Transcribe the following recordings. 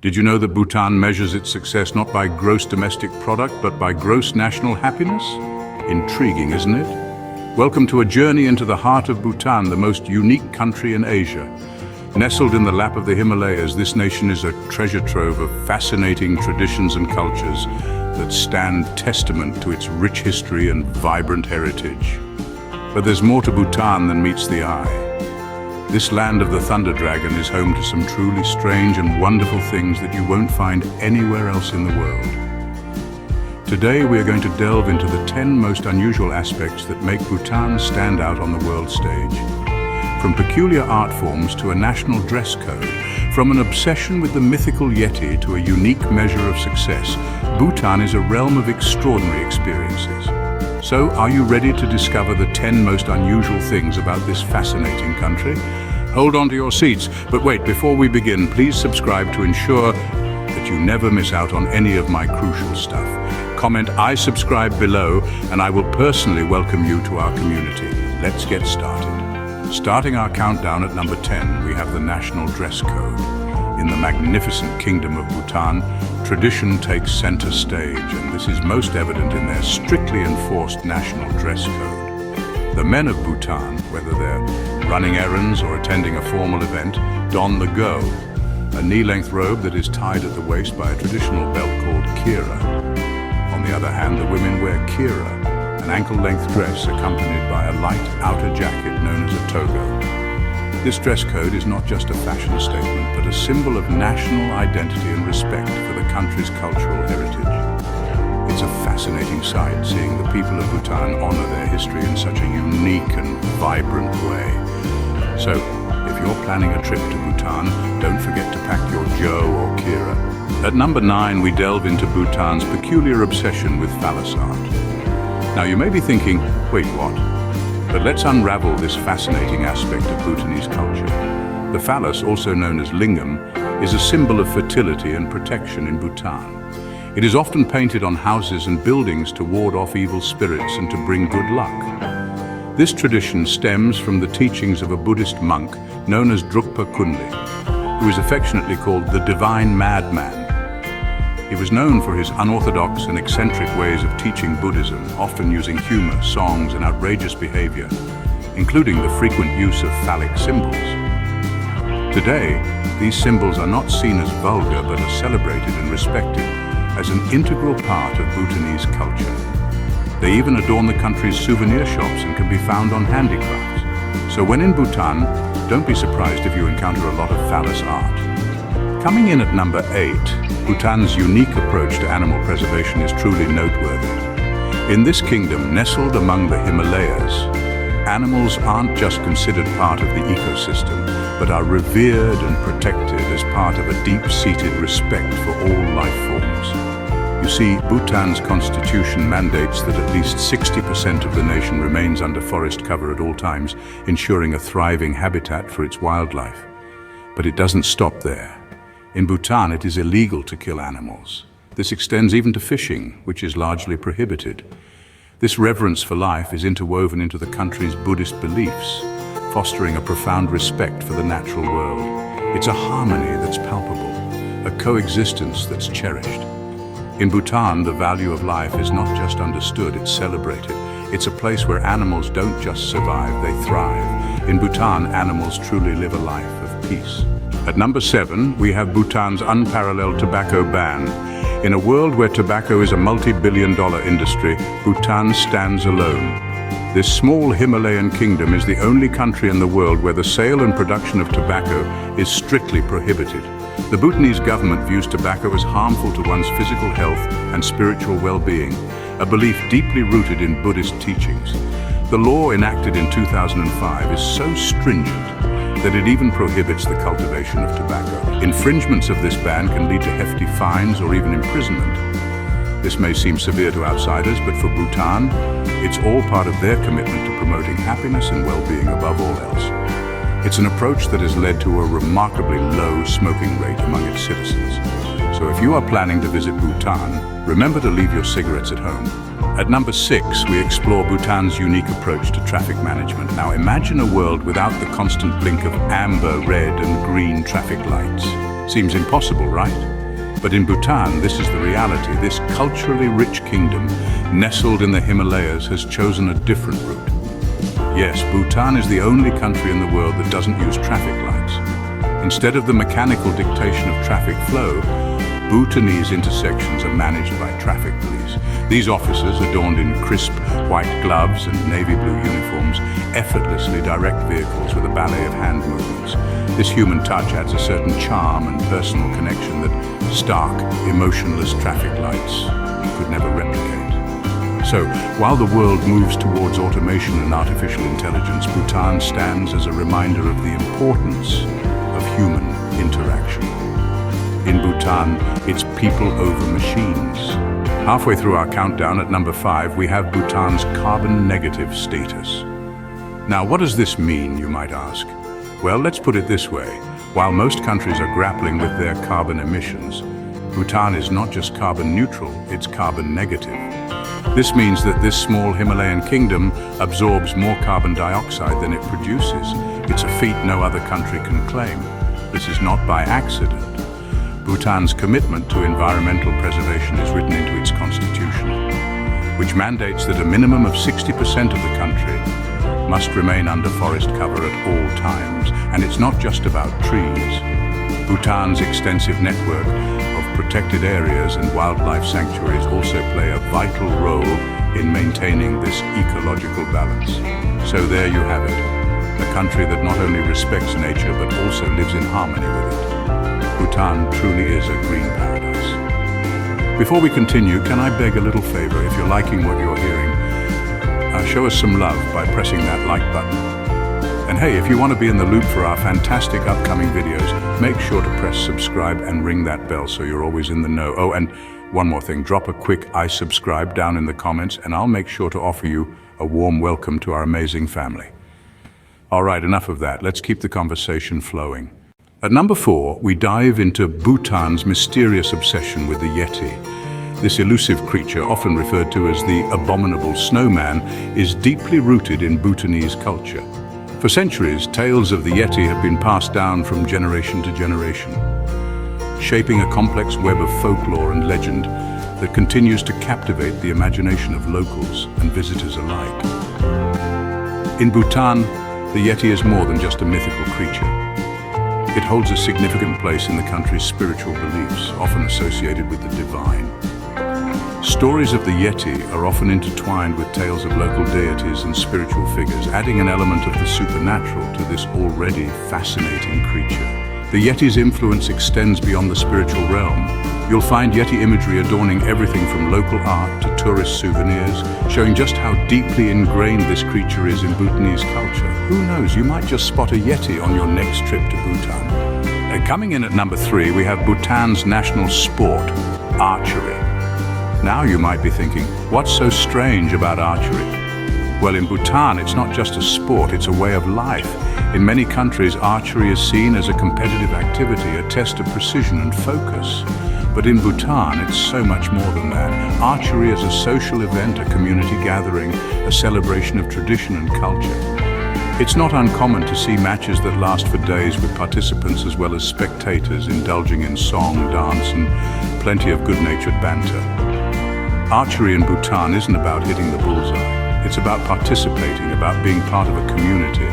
Did you know that Bhutan measures its success not by gross domestic product, but by gross national happiness? Intriguing, isn't it? Welcome to a journey into the heart of Bhutan, the most unique country in Asia. Nestled in the lap of the Himalayas, this nation is a treasure trove of fascinating traditions and cultures that stand testament to its rich history and vibrant heritage. But there's more to Bhutan than meets the eye. This land of the Thunder Dragon is home to some truly strange and wonderful things that you won't find anywhere else in the world. Today we are going to delve into the 10 most unusual aspects that make Bhutan stand out on the world stage. From peculiar art forms to a national dress code, from an obsession with the mythical Yeti to a unique measure of success, Bhutan is a realm of extraordinary experiences. So, are you ready to discover the 10 most unusual things about this fascinating country? Hold on to your seats, but wait, before we begin, please subscribe to ensure that you never miss out on any of my crucial stuff. Comment "I subscribe" below, and I will personally welcome you to our community. Let's get started. Starting our countdown at number 10, we have the national dress code. In the magnificent kingdom of Bhutan, tradition takes center stage, and this is most evident in their strictly enforced national dress code. The men of Bhutan, whether they're running errands or attending a formal event, don the go, a knee-length robe that is tied at the waist by a traditional belt called kira. On the other hand, the women wear kira, an ankle-length dress accompanied by a light outer jacket known as a toga. This dress code is not just a fashion statement, but a symbol of national identity and respect for the country's cultural heritage. It's a fascinating sight seeing the people of Bhutan honor their history in such a unique and vibrant way. So, if you're planning a trip to Bhutan, don't forget to pack your jo or kira. At number 9, we delve into Bhutan's peculiar obsession with phallus art. Now you may be thinking, wait, what? But let's unravel this fascinating aspect of Bhutanese culture. The phallus, also known as lingam, is a symbol of fertility and protection in Bhutan. It is often painted on houses and buildings to ward off evil spirits and to bring good luck. This tradition stems from the teachings of a Buddhist monk known as Drukpa Kunli, who is affectionately called the Divine Madman. He was known for his unorthodox and eccentric ways of teaching Buddhism, often using humor, songs, and outrageous behavior, including the frequent use of phallic symbols. Today, these symbols are not seen as vulgar, but are celebrated and respected as an integral part of Bhutanese culture. They even adorn the country's souvenir shops and can be found on handicrafts. So when in Bhutan, don't be surprised if you encounter a lot of phallus art. Coming in at number 8, Bhutan's unique approach to animal preservation is truly noteworthy. In this kingdom, nestled among the Himalayas, animals aren't just considered part of the ecosystem, but are revered and protected as part of a deep-seated respect for all life forms. You see, Bhutan's constitution mandates that at least 60% of the nation remains under forest cover at all times, ensuring a thriving habitat for its wildlife. But it doesn't stop there. In Bhutan, it is illegal to kill animals. This extends even to fishing, which is largely prohibited. This reverence for life is interwoven into the country's Buddhist beliefs, fostering a profound respect for the natural world. It's a harmony that's palpable, a coexistence that's cherished. In Bhutan, the value of life is not just understood, it's celebrated. It's a place where animals don't just survive, they thrive. In Bhutan, animals truly live a life of peace. At number 7, we have Bhutan's unparalleled tobacco ban. In a world where tobacco is a multi-billion-dollar industry, Bhutan stands alone. This small Himalayan kingdom is the only country in the world where the sale and production of tobacco is strictly prohibited. The Bhutanese government views tobacco as harmful to one's physical health and spiritual well-being, a belief deeply rooted in Buddhist teachings. The law enacted in 2005 is so stringent that it even prohibits the cultivation of tobacco. Infringements of this ban can lead to hefty fines or even imprisonment. This may seem severe to outsiders, but for Bhutan, it's all part of their commitment to promoting happiness and well-being above all else. It's an approach that has led to a remarkably low smoking rate among its citizens. So if you are planning to visit Bhutan, remember to leave your cigarettes at home. At number 6, we explore Bhutan's unique approach to traffic management. Now imagine a world without the constant blink of amber, red, and green traffic lights. Seems impossible, right? But in Bhutan, this is the reality. This culturally rich kingdom, nestled in the Himalayas, has chosen a different route. Yes, Bhutan is the only country in the world that doesn't use traffic lights. Instead of the mechanical dictation of traffic flow, Bhutanese intersections are managed by traffic police. These officers, adorned in crisp white gloves and navy blue uniforms, effortlessly direct vehicles with a ballet of hand movements. This human touch adds a certain charm and personal connection that stark, emotionless traffic lights could never replicate. So, while the world moves towards automation and artificial intelligence, Bhutan stands as a reminder of the importance of human interaction. In Bhutan, it's people over machines. Halfway through our countdown at number 5, we have Bhutan's carbon negative status. Now, what does this mean, you might ask? Well, let's put it this way. While most countries are grappling with their carbon emissions, Bhutan is not just carbon neutral, it's carbon negative. This means that this small Himalayan kingdom absorbs more carbon dioxide than it produces. It's a feat no other country can claim. This is not by accident. Bhutan's commitment to environmental preservation is written into its constitution, which mandates that a minimum of 60% of the country must remain under forest cover at all times. And it's not just about trees. Bhutan's extensive network of protected areas and wildlife sanctuaries also play a vital role in maintaining this ecological balance. So there you have it, a country that not only respects nature but also lives in harmony with it. Bhutan truly is a green paradise. Before we continue, can I beg a little favor? If you're liking what you're hearing, show us some love by pressing that like button. And hey, if you want to be in the loop for our fantastic upcoming videos, make sure to press subscribe and ring that bell so you're always in the know. Oh, and one more thing, drop a quick I subscribe down in the comments and I'll make sure to offer you a warm welcome to our amazing family. All right, enough of that. Let's keep the conversation flowing. At number 4, we dive into Bhutan's mysterious obsession with the Yeti. This elusive creature, often referred to as the abominable snowman, is deeply rooted in Bhutanese culture. For centuries, tales of the Yeti have been passed down from generation to generation, shaping a complex web of folklore and legend that continues to captivate the imagination of locals and visitors alike. In Bhutan, the Yeti is more than just a mythical creature. It holds a significant place in the country's spiritual beliefs, often associated with the divine. Stories of the Yeti are often intertwined with tales of local deities and spiritual figures, adding an element of the supernatural to this already fascinating creature. The Yeti's influence extends beyond the spiritual realm. You'll find Yeti imagery adorning everything from local art to tourist souvenirs, showing just how deeply ingrained this creature is in Bhutanese culture. Who knows, you might just spot a Yeti on your next trip to Bhutan. And coming in at number 3, we have Bhutan's national sport, archery. Now you might be thinking, what's so strange about archery? Well, in Bhutan, it's not just a sport, it's a way of life. In many countries, archery is seen as a competitive activity, a test of precision and focus. But in Bhutan, it's so much more than that. Archery is a social event, a community gathering, a celebration of tradition and culture. It's not uncommon to see matches that last for days with participants as well as spectators indulging in song, dance, and plenty of good-natured banter. Archery in Bhutan isn't about hitting the bullseye. It's about participating, about being part of a community,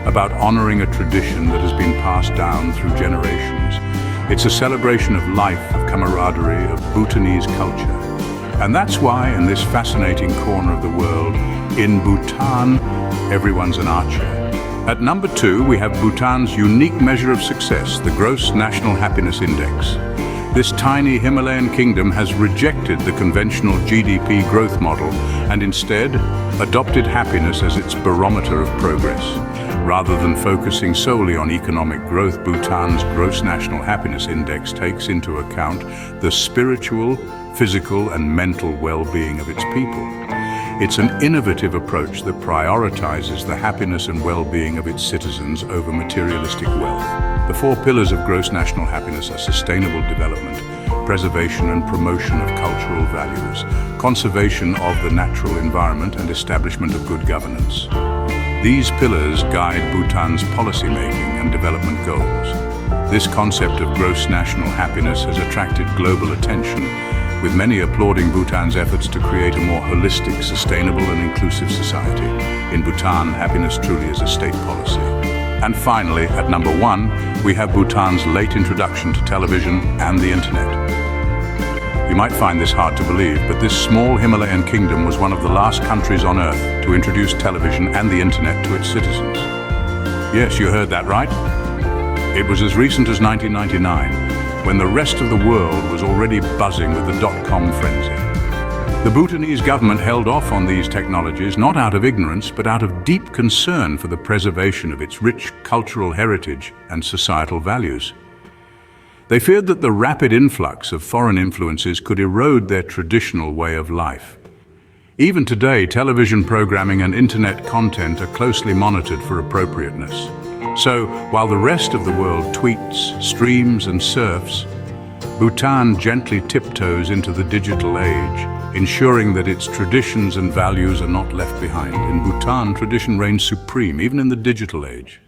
about honoring a tradition that has been passed down through generations. It's a celebration of life, of camaraderie, of Bhutanese culture. And that's why in this fascinating corner of the world, in Bhutan, everyone's an archer. At number 2, we have Bhutan's unique measure of success, the Gross National Happiness Index. This tiny Himalayan kingdom has rejected the conventional GDP growth model and instead adopted happiness as its barometer of progress. Rather than focusing solely on economic growth, Bhutan's Gross National Happiness Index takes into account the spiritual, physical, and mental well-being of its people. It's an innovative approach that prioritizes the happiness and well-being of its citizens over materialistic wealth. The 4 pillars of gross national happiness are sustainable development, preservation and promotion of cultural values, conservation of the natural environment, and establishment of good governance. These pillars guide Bhutan's policymaking and development goals. This concept of gross national happiness has attracted global attention, with many applauding Bhutan's efforts to create a more holistic, sustainable and inclusive society. In Bhutan, happiness truly is a state policy. And finally, at number 1, we have Bhutan's late introduction to television and the internet. You might find this hard to believe, but this small Himalayan kingdom was one of the last countries on Earth to introduce television and the internet to its citizens. Yes, you heard that right. It was as recent as 1999, when the rest of the world was already buzzing with the dot-com frenzy. The Bhutanese government held off on these technologies not out of ignorance, but out of deep concern for the preservation of its rich cultural heritage and societal values. They feared that the rapid influx of foreign influences could erode their traditional way of life. Even today, television programming and internet content are closely monitored for appropriateness. So, while the rest of the world tweets, streams and surfs, Bhutan gently tiptoes into the digital age, ensuring that its traditions and values are not left behind. In Bhutan, tradition reigns supreme, even in the digital age.